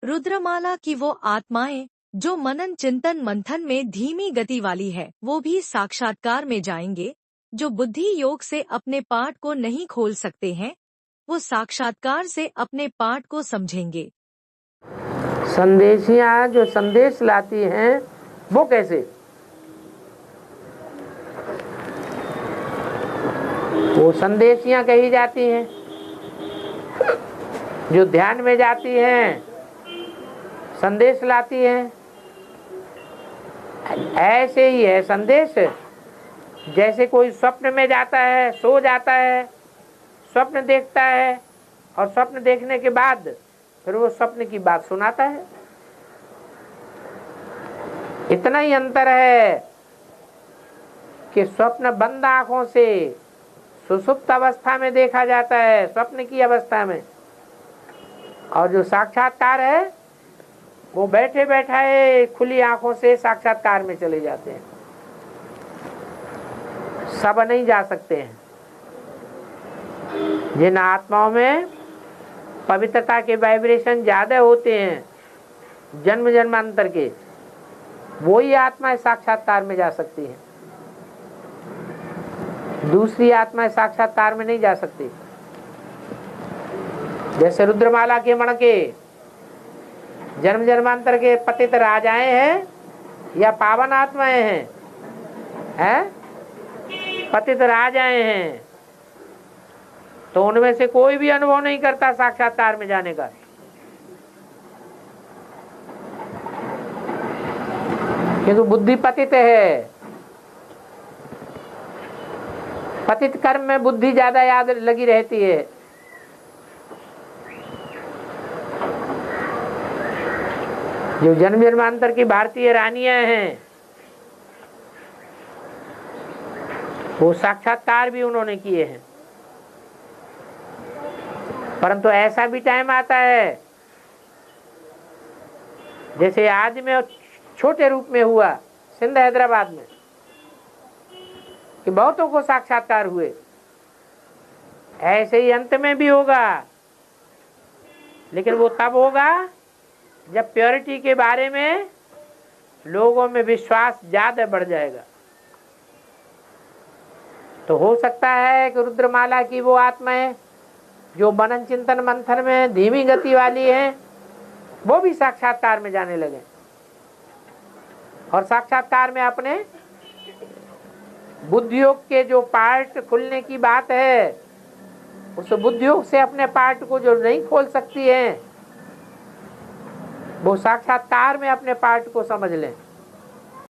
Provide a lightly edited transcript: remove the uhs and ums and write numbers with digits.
रुद्रमाला की वो आत्माएं जो मनन चिंतन मंथन में धीमी गति वाली है, वो भी साक्षात्कार में जाएंगे। जो बुद्धि योग से अपने पाठ को नहीं खोल सकते हैं, वो साक्षात्कार से अपने पाठ को समझेंगे। संदेशियां जो संदेश लाती हैं वो कैसे? वो संदेशियां कही जाती हैं जो ध्यान में जाती हैं, संदेश लाती हैं। ऐसे ही है संदेश। जैसे कोई स्वप्न में जाता है, सो जाता है, स्वप्न देखता है और स्वप्न देखने के बाद फिर वो स्वप्न की बात सुनाता है। इतना ही अंतर है कि स्वप्न बंद आंखों से सुसुप्त अवस्था में देखा जाता है, स्वप्न की अवस्था में, और जो साक्षात्कार है वो बैठे बैठाए खुली आंखों से साक्षात्कार में चले जाते हैं। सब नहीं जा सकते हैं। जिन आत्माओं में पवित्रता के वाइब्रेशन ज्यादा होते हैं जन्म जन्मांतर के, वो ही आत्माएं साक्षात्कार में जा सकती हैं। दूसरी आत्माएं साक्षात्कार में नहीं जा सकती। जैसे रुद्रमाला के मण के जन्म जन्मांतर के पतित राजाएं हैं या पावन आत्माएं हैं, पतित राजाएं हैं, तो उनमें से कोई भी अनुभव नहीं करता साक्षात्कार में जाने का। क्योंकि बुद्धि पतित है। पतित कर्म में बुद्धि ज्यादा याद लगी रहती है। जो जन्म जन्मांतर की भारतीय रानियां हैं वो साक्षात्कार भी उन्होंने किए हैं। परंतु ऐसा भी टाइम आता है, जैसे आज में छोटे रूप में हुआ सिंध हैदराबाद में, कि बहुतों को साक्षात्कार हुए। ऐसे ही अंत में भी होगा, लेकिन वो तब होगा जब प्योरिटी के बारे में लोगों में विश्वास ज्यादा बढ़ जाएगा। तो हो सकता है कि रुद्रमाला की वो आत्माएं जो मनन चिंतन मंथन में धीमी गति वाली हैं, वो भी साक्षात्कार में जाने लगे, और साक्षात्कार में अपने बुद्धियोग के जो पार्ट खुलने की बात है, उस बुद्धियोग से अपने पार्ट को जो नहीं खोल सकती हैं, वो साक्षात्कार में अपने पार्ट को समझ लें।